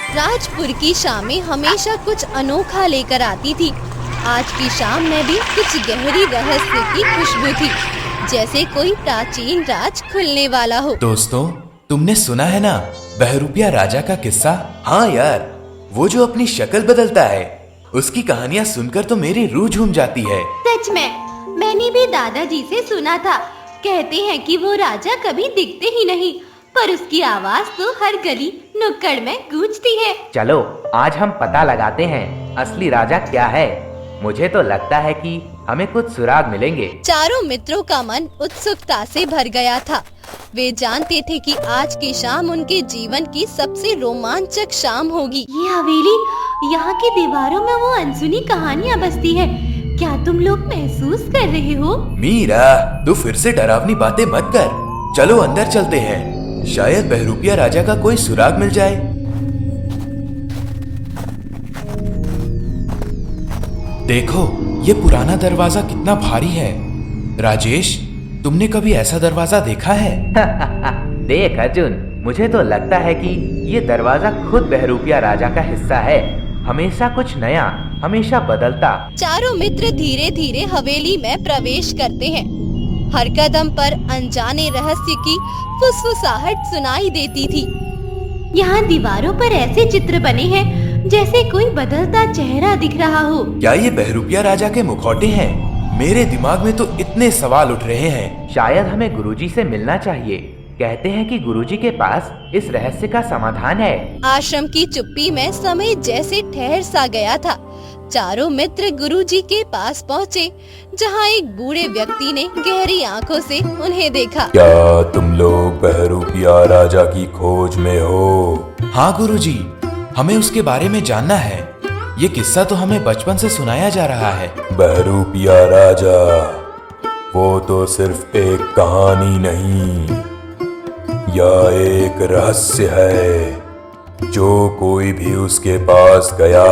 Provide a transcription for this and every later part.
राजपुर की शामें हमेशा कुछ अनोखा लेकर आती थी। आज की शाम में भी कुछ गहरी रहस्य की खुशबू थी, जैसे कोई प्राचीन राज खुलने वाला हो। दोस्तों, तुमने सुना है ना बहरूपिया राजा का किस्सा? हाँ यार, वो जो अपनी शक्ल बदलता है, उसकी कहानियाँ सुनकर तो मेरी रूह झूम जाती है। सच में, मैंने भी दादाजी से सुना था। कहते हैं कि वो राजा कभी दिखते ही नहीं, पर उसकी आवाज तो हर गली नुक्कड़ में गूंजती है। चलो आज हम पता लगाते हैं असली राजा क्या है। मुझे तो लगता है कि हमें कुछ सुराग मिलेंगे। चारों मित्रों का मन उत्सुकता से भर गया था। वे जानते थे कि आज की शाम उनके जीवन की सबसे रोमांचक शाम होगी। ये हवेली, यहाँ की दीवारों में वो अनसुनी कहानियाँ बसती है। क्या तुम लोग महसूस कर रहे हो? मीरा, तू फिर से डरावनी बातें मत कर। चलो अंदर चलते हैं, शायद बहरूपिया राजा का कोई सुराग मिल जाए। देखो, ये पुराना दरवाजा कितना भारी है। राजेश, तुमने कभी ऐसा दरवाजा देखा है? देख अर्जुन, मुझे तो लगता है कि ये दरवाजा खुद बहरूपिया राजा का हिस्सा है। हमेशा कुछ नया, हमेशा बदलता। चारों मित्र धीरे धीरे हवेली में प्रवेश करते हैं। हर कदम पर अनजाने रहस्य की फुसफुसाहट सुनाई देती थी। यहाँ दीवारों पर ऐसे चित्र बने हैं जैसे कोई बदलता चेहरा दिख रहा हो। क्या ये बहरूपिया राजा के मुखौटे हैं? मेरे दिमाग में तो इतने सवाल उठ रहे हैं। शायद हमें गुरुजी से मिलना चाहिए। कहते हैं कि गुरुजी के पास इस रहस्य का समाधान है। आश्रम की चुप्पी में समय जैसे ठहर सा गया था। चारों मित्र गुरुजी के पास पहुँचे, जहाँ एक बूढ़े व्यक्ति ने गहरी आंखों से उन्हें देखा। क्या तुम लोग बहरूपिया राजा की खोज में हो? हाँ गुरुजी, हमें उसके बारे में जानना है। ये किस्सा तो हमें बचपन से सुनाया जा रहा है। बहरूपिया राजा, वो तो सिर्फ एक कहानी नहीं, यह एक रहस्य है। जो कोई भी उसके पास गया,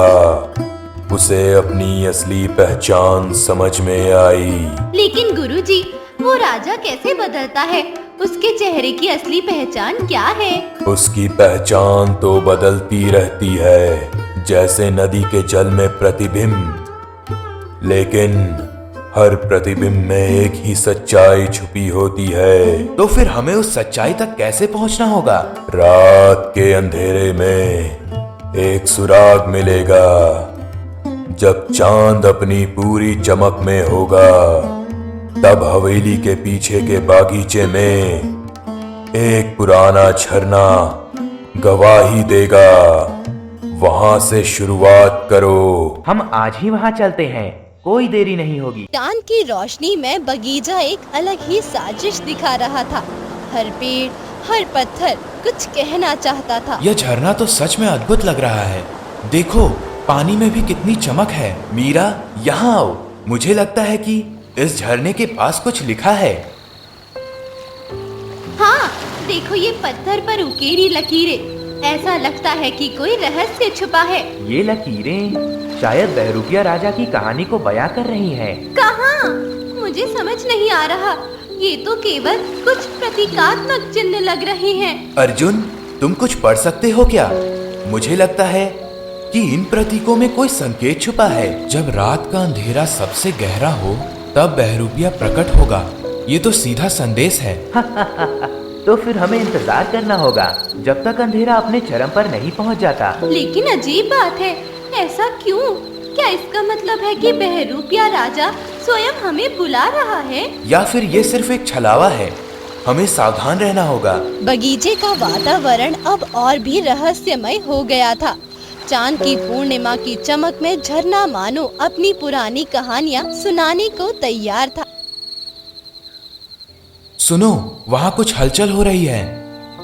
उसे अपनी असली पहचान समझ में आई। लेकिन गुरुजी, वो राजा कैसे बदलता है? उसके चेहरे की असली पहचान क्या है? उसकी पहचान तो बदलती रहती है, जैसे नदी के जल में प्रतिबिंब। लेकिन हर प्रतिबिंब में एक ही सच्चाई छुपी होती है। तो फिर हमें उस सच्चाई तक कैसे पहुंचना होगा? रात के अंधेरे में एक सुराग मिलेगा। जब चांद अपनी पूरी चमक में होगा, तब हवेली के पीछे के बागीचे में एक पुराना झरना गवाही देगा। वहां से शुरुआत करो। हम आज ही वहां चलते हैं, कोई देरी नहीं होगी। चांद की रोशनी में बगीचा एक अलग ही साजिश दिखा रहा था। हर पेड़, हर पत्थर कुछ कहना चाहता था। यह झरना तो सच में अद्भुत लग रहा है। देखो, पानी में भी कितनी चमक है। मीरा, यहाँ आओ। मुझे लगता है कि इस झरने के पास कुछ लिखा है। हाँ, देखो ये पत्थर पर उकेरी लकीरें। ऐसा लगता है कि कोई रहस्य छुपा है। ये लकीरें शायद बहरूपिया राजा की कहानी को बयां कर रही हैं। कहाँ? मुझे समझ नहीं आ रहा। ये तो केवल कुछ प्रतीकात्मक चिन्ह लग रहे हैं। अर्जुन, तुम कुछ पढ़ सकते हो क्या? मुझे लगता है कि इन प्रतीकों में कोई संकेत छुपा है। जब रात का अंधेरा सबसे गहरा हो, तब बहरूपिया प्रकट होगा। ये तो सीधा संदेश है। तो फिर हमें इंतजार करना होगा जब तक अंधेरा अपने चरम पर नहीं पहुंच जाता। लेकिन अजीब बात है, ऐसा क्यों? क्या इसका मतलब है कि बहरूपिया राजा स्वयं हमें बुला रहा है? या फिर ये सिर्फ एक छलावा है? हमें सावधान रहना होगा। बगीचे का वातावरण अब और भी रहस्यमय हो गया था। चांद की पूर्णिमा की चमक में झरना मानो अपनी पुरानी कहानियाँ सुनाने को तैयार था। सुनो, वहाँ कुछ हलचल हो रही है।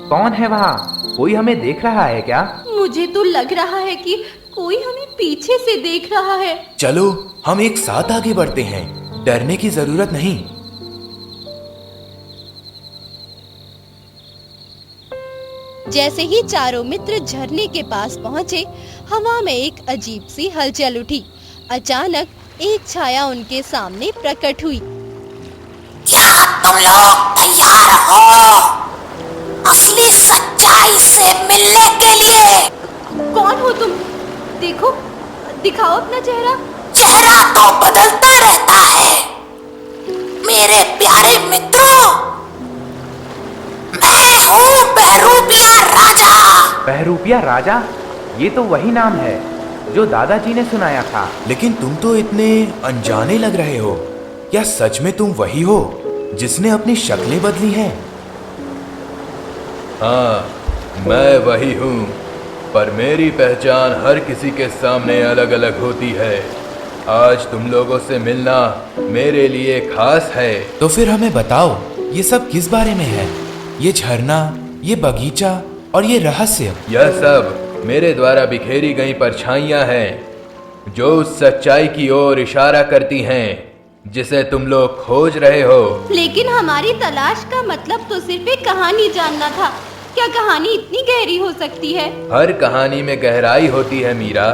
कौन है वहाँ? कोई हमें देख रहा है क्या? मुझे तो लग रहा है कि कोई हमें पीछे से देख रहा है। चलो हम एक साथ आगे बढ़ते हैं, डरने की जरूरत नहीं। जैसे ही चारों मित्र झरने के पास पहुँचे, हवा में एक अजीब सी हलचल उठी। अचानक एक छाया उनके सामने प्रकट हुई। क्या तुम लोग तैयार हो? सच्चाई से मिलने के लिए। कौन हो तुम? देखो, दिखाओ अपना चेहरा। चेहरा तो बदलता रहता है मेरे प्यारे मित्रों। मैं हूँ बहरूपिया राजा। बहरूपिया राजा? ये तो वही नाम है जो दादाजी ने सुनाया था। लेकिन तुम तो इतने अनजाने लग रहे हो। क्या सच में तुम वही हो जिसने अपनी शक्लें बदली हैं? हाँ, मैं वही हूँ, पर मेरी पहचान हर किसी के सामने अलग अलग होती है। आज तुम लोगों से मिलना मेरे लिए खास है। तो फिर हमें बताओ, ये सब किस बारे में है? ये झरना, ये बगीचा और ये रहस्य? यह सब मेरे द्वारा बिखेरी गई परछाइयां हैं जो उस सच्चाई की ओर इशारा करती हैं जिसे तुम लोग खोज रहे हो। लेकिन हमारी तलाश का मतलब तो सिर्फ एक कहानी जानना था। क्या कहानी इतनी गहरी हो सकती है? हर कहानी में गहराई होती है मीरा।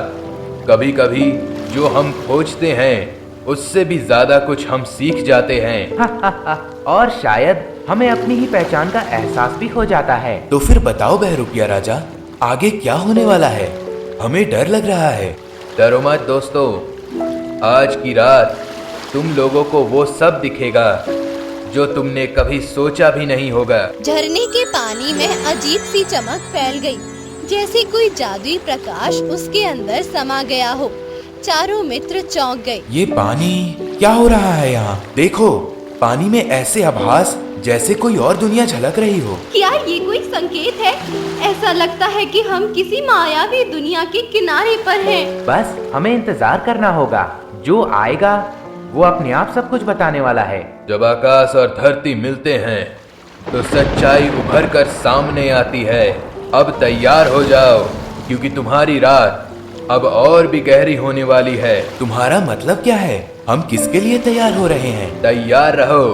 कभी कभी जो हम खोजते हैं उससे भी ज्यादा कुछ हम सीख जाते हैं। और शायद हमें अपनी ही पहचान का एहसास भी हो जाता है। तो फिर बताओ बहरूपिया राजा, आगे क्या होने वाला है? हमें डर लग रहा है। डरो मत दोस्तों, आज की रात तुम लोगों को वो सब दिखेगा जो तुमने कभी सोचा भी नहीं होगा। झरने के पानी में अजीब सी चमक फैल गई, जैसे कोई जादुई प्रकाश उसके अंदर समा गया हो। चारों मित्र चौंक गए। ये पानी क्या हो रहा है यहाँ? देखो, पानी में ऐसे आभास जैसे कोई और दुनिया झलक रही हो। क्या ये कोई संकेत है? ऐसा लगता है कि हम किसी मायावी दुनिया के किनारे पर हैं। बस हमें इंतजार करना होगा। जो आएगा वो अपने आप सब कुछ बताने वाला है। जब आकाश और धरती मिलते हैं तो सच्चाई उभर कर सामने आती है। अब तैयार हो जाओ, क्योंकि तुम्हारी रात अब और भी गहरी होने वाली है। तुम्हारा मतलब क्या है? हम किसके लिए तैयार हो रहे हैं? तैयार रहो,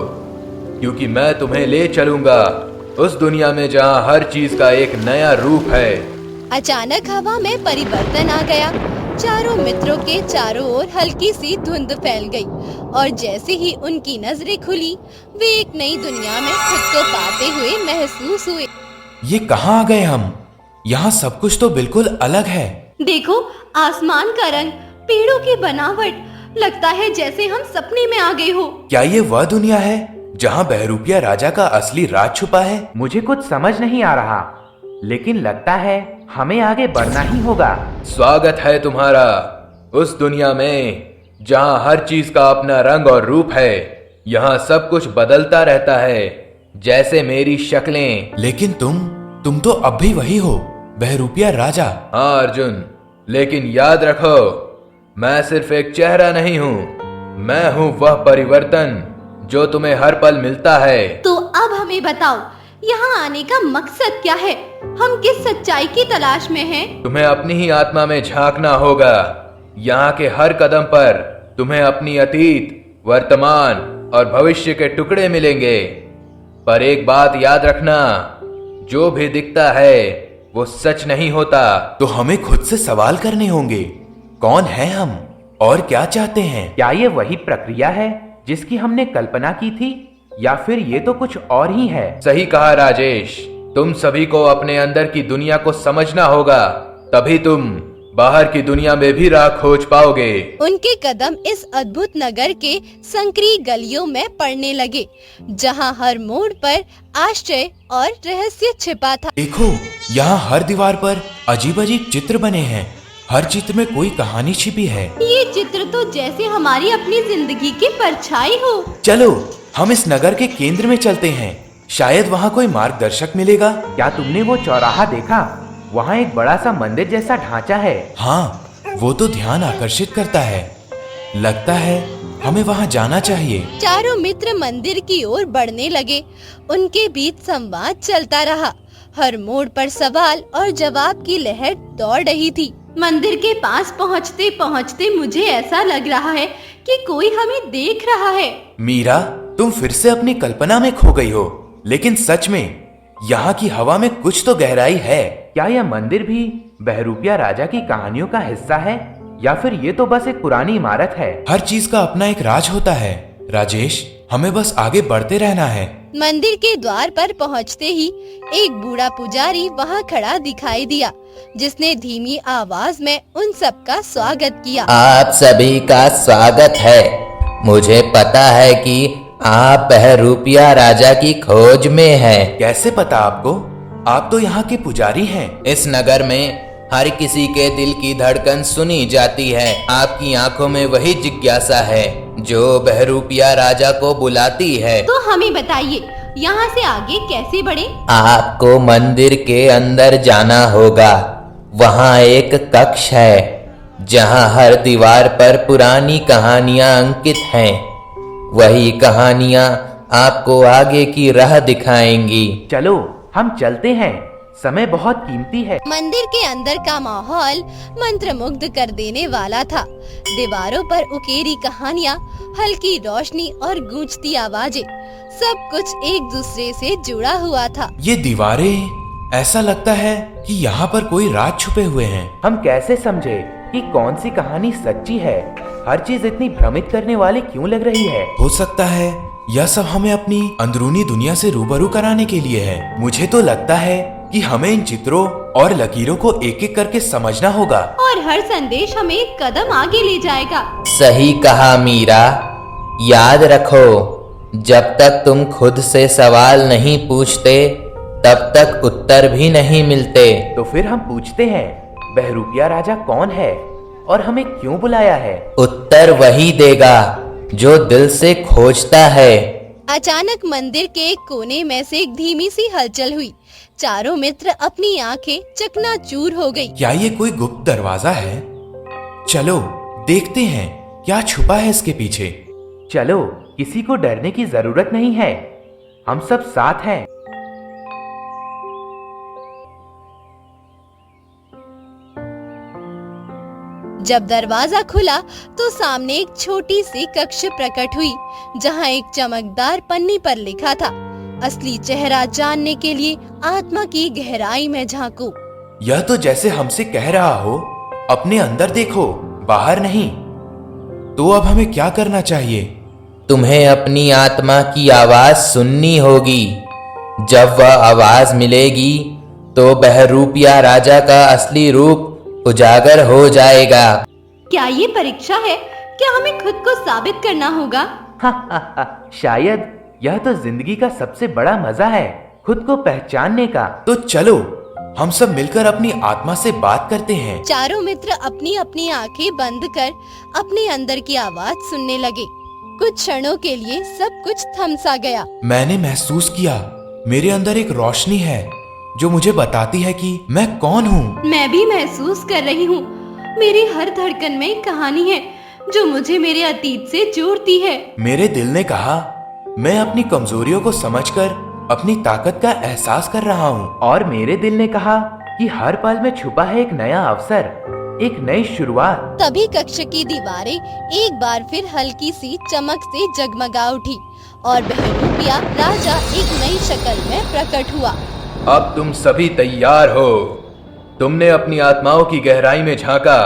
क्योंकि मैं तुम्हें ले चलूंगा उस दुनिया में जहाँ हर चीज का एक नया रूप है। अचानक हवा में परिवर्तन आ गया। चारों मित्रों के चारों ओर हल्की सी धुंध फैल गई और जैसे ही उनकी नजरें खुली, वे एक नई दुनिया में खुद को पाते हुए महसूस हुए। ये कहाँ आ गए हम? यहाँ सब कुछ तो बिल्कुल अलग है। देखो, आसमान का रंग, पेड़ों की बनावट, लगता है जैसे हम सपने में आ गए हो। क्या ये वह दुनिया है जहाँ बहरूपिया राजा का असली राज छुपा है? मुझे कुछ समझ नहीं आ रहा, लेकिन लगता है हमें आगे बढ़ना ही होगा। स्वागत है तुम्हारा उस दुनिया में जहाँ हर चीज का अपना रंग और रूप है। यहाँ सब कुछ बदलता रहता है, जैसे मेरी शक्लें। लेकिन तुम तो अब भी वही हो, बहरूपिया राजा। हाँ अर्जुन, लेकिन याद रखो, मैं सिर्फ एक चेहरा नहीं हूँ, मैं हूँ वह परिवर्तन जो तुम्हें हर पल मिलता है। तो अब हमें बताओ, यहाँ आने का मकसद क्या है? हम किस सच्चाई की तलाश में हैं? तुम्हें अपनी ही आत्मा में झांकना होगा। यहाँ के हर कदम पर तुम्हें अपनी अतीत, वर्तमान और भविष्य के टुकड़े मिलेंगे। पर एक बात याद रखना, जो भी दिखता है वो सच नहीं होता। तो हमें खुद से सवाल करने होंगे, कौन है हम और क्या चाहते हैं? क्या ये वही प्रक्रिया है जिसकी हमने कल्पना की थी, या फिर ये तो कुछ और ही है? सही कहा राजेश, तुम सभी को अपने अंदर की दुनिया को समझना होगा, तभी तुम बाहर की दुनिया में भी राह खोज पाओगे। उनके कदम इस अद्भुत नगर के संकरी गलियों में पड़ने लगे, जहां हर मोड़ पर आश्चर्य और रहस्य छिपा था। देखो, यहाँ हर दीवार पर अजीब अजीब चित्र बने हैं। हर चित्र में कोई कहानी छिपी है। ये चित्र तो जैसे हमारी अपनी जिंदगी की परछाई हो। चलो हम इस नगर के केंद्र में चलते हैं, शायद वहाँ कोई मार्गदर्शक मिलेगा। क्या तुमने वो चौराहा देखा? वहाँ एक बड़ा सा मंदिर जैसा ढांचा है। हाँ, वो तो ध्यान आकर्षित करता है। लगता है हमें वहाँ जाना चाहिए। चारों मित्र मंदिर की ओर बढ़ने लगे। उनके बीच संवाद चलता रहा। हर मोड़ पर सवाल और जवाब की लहर दौड़ रही थी। मंदिर के पास पहुँचते पहुँचते मुझे ऐसा लग रहा है कि कोई हमें देख रहा है। मीरा, तुम फिर से अपनी कल्पना में खो गई हो, लेकिन सच में यहाँ की हवा में कुछ तो गहराई है। क्या यह मंदिर भी बहरूपिया राजा की कहानियों का हिस्सा है, या फिर ये तो बस एक पुरानी इमारत है? हर चीज का अपना एक राज होता है राजेश। हमें बस आगे बढ़ते रहना है। मंदिर के द्वार पर पहुंचते ही एक बूढ़ा पुजारी वहां खड़ा दिखाई दिया, जिसने धीमी आवाज में उन सबका स्वागत किया। आप सभी का स्वागत है। मुझे पता है कि आप बहरूपिया राजा की खोज में हैं। कैसे पता आपको? आप तो यहाँ के पुजारी हैं। इस नगर में हर किसी के दिल की धड़कन सुनी जाती है। आपकी आंखों में वही जिज्ञासा है जो बहरूपिया राजा को बुलाती है। तो हमें बताइए, यहाँ से आगे कैसे बढ़े? आपको मंदिर के अंदर जाना होगा। वहाँ एक कक्ष है जहाँ हर दीवार पर पुरानी कहानियाँ अंकित हैं। वही कहानियाँ आपको आगे की राह दिखाएंगी। चलो हम चलते हैं, समय बहुत कीमती है। मंदिर के अंदर का माहौल मंत्रमुग्ध कर देने वाला था। दीवारों पर उकेरी कहानियाँ, हल्की रोशनी और गूंजती आवाजें, सब कुछ एक दूसरे से जुड़ा हुआ था। ये दीवारें, ऐसा लगता है कि यहाँ पर कोई राज छुपे हुए हैं। हम कैसे समझे कि कौन सी कहानी सच्ची है? हर चीज इतनी भ्रमित करने वाली क्यों लग रही है? हो सकता है यह सब हमें अपनी अंदरूनी दुनिया से रूबरू कराने के लिए है। मुझे तो लगता है कि हमें इन चित्रों और लकीरों को एक एक करके समझना होगा, और हर संदेश हमें एक कदम आगे ले जाएगा। सही कहा मीरा। याद रखो, जब तक तुम खुद से सवाल नहीं पूछते तब तक उत्तर भी नहीं मिलते। तो फिर हम पूछते हैं, बहरूपिया राजा कौन है और हमें क्यों बुलाया है? उत्तर वही देगा जो दिल से खोजता है। अचानक मंदिर के एक कोने में से एक धीमी सी हलचल हुई। चारों मित्र अपनी आंखें चकनाचूर हो गई। क्या ये कोई गुप्त दरवाजा है? चलो देखते हैं क्या छुपा है इसके पीछे। चलो, किसी को डरने की जरूरत नहीं है, हम सब साथ हैं। जब दरवाजा खुला तो सामने एक छोटी सी कक्ष प्रकट हुई, जहां एक चमकदार पन्नी पर लिखा था, असली चेहरा जानने के लिए आत्मा की गहराई में झांको। यह तो जैसे हमसे कह रहा हो, अपने अंदर देखो, बाहर नहीं। तो अब हमें क्या करना चाहिए? तुम्हें अपनी आत्मा की आवाज सुननी होगी। जब वह आवाज मिलेगी तो बहरूपिया राजा का असली रूप उजागर हो जाएगा। क्या ये परीक्षा है? क्या हमें खुद को साबित करना होगा? शायद यह तो जिंदगी का सबसे बड़ा मजा है, खुद को पहचानने का। तो चलो हम सब मिलकर अपनी आत्मा से बात करते हैं। चारों मित्र अपनी अपनी आंखें बंद कर अपने अंदर की आवाज सुनने लगे। कुछ क्षणों के लिए सब कुछ थम सा गया। मैंने महसूस किया मेरे अंदर एक रोशनी है जो मुझे बताती है कि मैं कौन हूँ। मैं भी महसूस कर रही हूँ, मेरी हर धड़कन में एक कहानी है जो मुझे मेरे अतीत से जोड़ती है। मेरे दिल ने कहा, मैं अपनी कमजोरियों को समझकर अपनी ताकत का एहसास कर रहा हूँ। और मेरे दिल ने कहा कि हर पल में छुपा है एक नया अवसर, एक नई शुरुआत। तभी कक्ष की दीवारें एक बार फिर हल्की सी चमक से जगमगा उठी और बहरूपिया राजा एक नई शक्ल में प्रकट हुआ। अब तुम सभी तैयार हो। तुमने अपनी आत्माओं की गहराई में झांका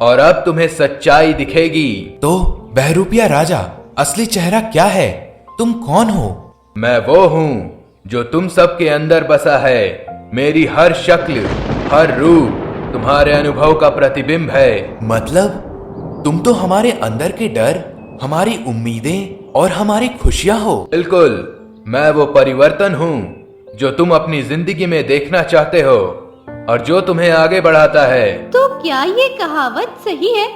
और अब तुम्हें सच्चाई दिखेगी। तो बहरूपिया राजा, असली चेहरा क्या है? तुम कौन हो? मैं वो हूँ जो तुम सबके अंदर बसा है। मेरी हर शक्ल, हर रूप तुम्हारे अनुभव का प्रतिबिंब है। मतलब तुम तो हमारे अंदर के डर, हमारी उम्मीदें और हमारी खुशियाँ हो। बिल्कुल, मैं वो परिवर्तन हूँ जो तुम अपनी जिंदगी में देखना चाहते हो और जो तुम्हें आगे बढ़ाता है। तो क्या ये कहावत सही है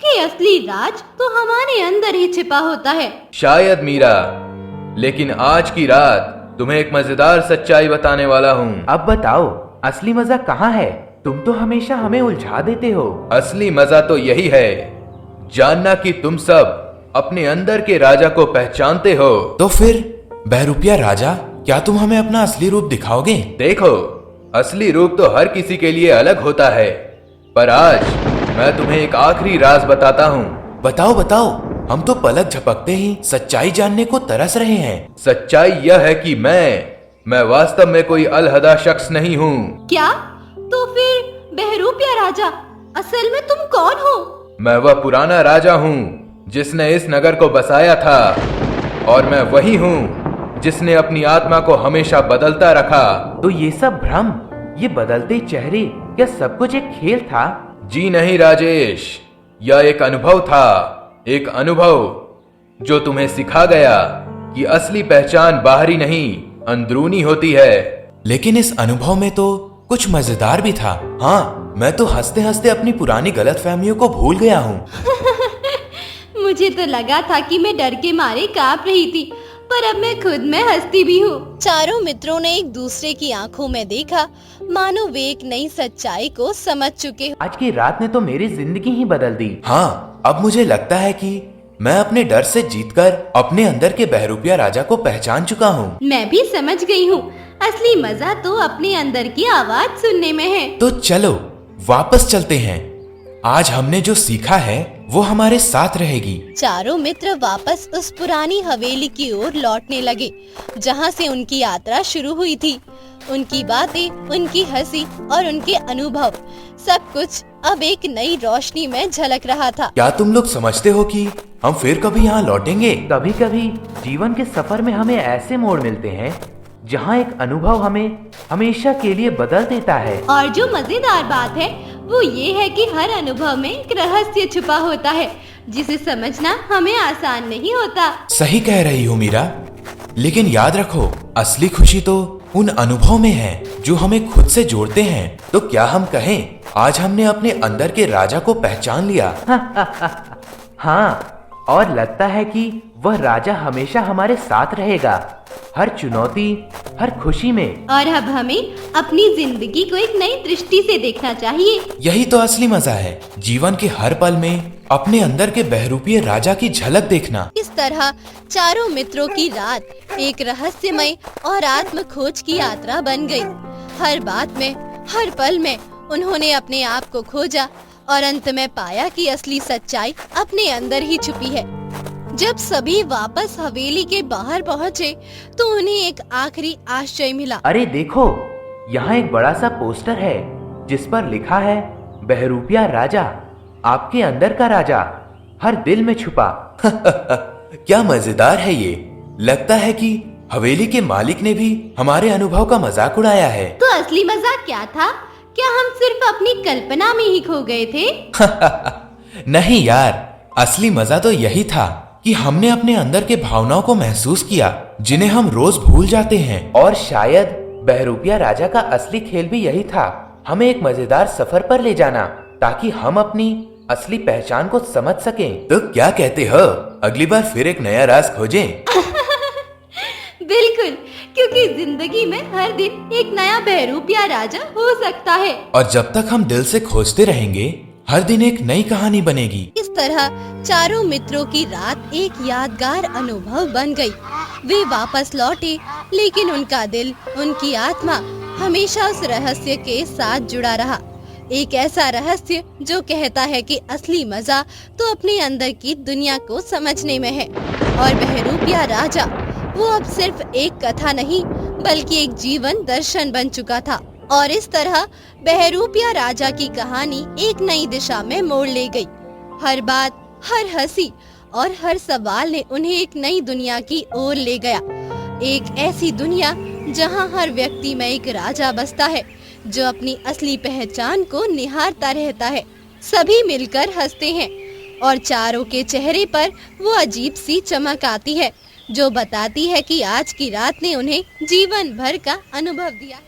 कि असली राज तो हमारे अंदर ही छिपा होता है? शायद मीरा, लेकिन आज की रात तुम्हें एक मजेदार सच्चाई बताने वाला हूँ। अब बताओ, असली मजा कहाँ है? तुम तो हमेशा हमें उलझा देते हो। असली मजा तो यही है, जानना कि तुम सब अपने अंदर के राजा को पहचानते हो। तो फिर बहरूपिया राजा, क्या तुम हमें अपना असली रूप दिखाओगे? देखो, असली रूप तो हर किसी के लिए अलग होता है, पर आज मैं तुम्हें एक आखिरी राज बताता हूँ। बताओ बताओ, हम तो पलक झपकते ही सच्चाई जानने को तरस रहे हैं। सच्चाई यह है कि मैं वास्तव में कोई अलहदा शख्स नहीं हूँ। क्या? तो फिर बहरूपिया राजा, असल में तुम कौन हो? मैं वह पुराना राजा हूँ जिसने इस नगर को बसाया था। और मैं वही हूँ जिसने अपनी आत्मा को हमेशा बदलता रखा। तो ये सब भ्रम, ये बदलते चेहरे, क्या सब कुछ एक खेल था? जी नहीं राजेश, यह एक अनुभव था, एक अनुभव जो तुम्हें सिखा गया कि असली पहचान बाहरी नहीं अंदरूनी होती है। लेकिन इस अनुभव में तो कुछ मजेदार भी था। हाँ, मैं तो हंसते हंसते अपनी पुरानी गलतफहमियों को भूल गया हूँ। मुझे तो लगा था कि मैं डर के मारे कांप रही थी, पर अब मैं खुद में हंसती भी हूँ। चारों मित्रों ने एक दूसरे की आंखों में देखा, मानो वे एक नई सच्चाई को समझ चुके हो। आज की रात ने तो मेरी जिंदगी ही बदल दी। हाँ, अब मुझे लगता है कि मैं अपने डर से जीतकर अपने अंदर के बहरूपिया राजा को पहचान चुका हूँ। मैं भी समझ गई हूँ, असली मजा तो अपने अंदर की आवाज सुनने में है। तो चलो वापस चलते हैं। आज हमने जो सीखा है वो हमारे साथ रहेगी। चारों मित्र वापस उस पुरानी हवेली की ओर लौटने लगे जहाँ से उनकी यात्रा शुरू हुई थी। उनकी बातें, उनकी हंसी और उनके अनुभव, सब कुछ अब एक नई रोशनी में झलक रहा था। क्या तुम लोग समझते हो कि हम फिर कभी यहाँ लौटेंगे? कभी कभी जीवन के सफर में हमें ऐसे मोड़ मिलते हैं जहाँ एक अनुभव हमें हमेशा के लिए बदल देता है। और जो मजेदार बात है वो ये है कि हर अनुभव में एक रहस्य छुपा होता है जिसे समझना हमें आसान नहीं होता। सही कह रही हो मीरा, लेकिन याद रखो, असली खुशी तो उन अनुभव में है जो हमें खुद से जोड़ते हैं। तो क्या हम कहें, आज हमने अपने अंदर के राजा को पहचान लिया। हाँ, और लगता है कि वह राजा हमेशा हमारे साथ रहेगा, हर चुनौती, हर खुशी में। और अब हमें अपनी जिंदगी को एक नई दृष्टि से देखना चाहिए। यही तो असली मजा है, जीवन के हर पल में अपने अंदर के बहरूपिये राजा की झलक देखना। इस तरह चारों मित्रों की रात एक रहस्यमय और आत्म खोज की यात्रा बन गई। हर बात में, हर पल में उन्होंने अपने आप को खोजा और अंत में पाया कि असली सच्चाई अपने अंदर ही छुपी है। जब सभी वापस हवेली के बाहर पहुँचे तो उन्हें एक आखिरी आश्चर्य मिला। अरे देखो, यहाँ एक बड़ा सा पोस्टर है जिस पर लिखा है, बहरूपिया राजा, आपके अंदर का राजा, हर दिल में छुपा। क्या मजेदार है ये। लगता है कि हवेली के मालिक ने भी हमारे अनुभव का मजाक उड़ाया है। तो असली मजाक क्या था? क्या हम सिर्फ अपनी कल्पना में ही खो गए थे? नहीं यार, असली मजा तो यही था कि हमने अपने अंदर के भावनाओं को महसूस किया जिन्हें हम रोज भूल जाते हैं। और शायद बहरूपिया राजा का असली खेल भी यही था, हमें एक मजेदार सफर पर ले जाना ताकि हम अपनी असली पहचान को समझ सकें। तो क्या कहते हो, अगली बार फिर एक नया राज खोजें? बिल्कुल, क्योंकि जिंदगी में हर दिन एक नया बहरूपिया राजा हो सकता है। और जब तक हम दिल से खोजते रहेंगे, हर दिन एक नई कहानी बनेगी। इस तरह चारों मित्रों की रात एक यादगार अनुभव बन गई। वे वापस लौटे, लेकिन उनका दिल, उनकी आत्मा हमेशा उस रहस्य के साथ जुड़ा रहा। एक ऐसा रहस्य जो कहता है कि असली मजा तो अपने अंदर की दुनिया को समझने में है। और बहरूपिया राजा वो अब सिर्फ एक कथा नहीं, बल्कि एक जीवन दर्शन बन चुका था। और इस तरह बहरूपिया राजा की कहानी एक नई दिशा में मोड़ ले गई। हर बात, हर हंसी और हर सवाल ने उन्हें एक नई दुनिया की ओर ले गया। एक ऐसी दुनिया जहां हर व्यक्ति में एक राजा बसता है जो अपनी असली पहचान को निहारता रहता है। सभी मिलकर हंसते हैं और चारों के चेहरे पर वो अजीब सी चमक आती है जो बताती है कि आज की रात ने उन्हें जीवन भर का अनुभव दिया।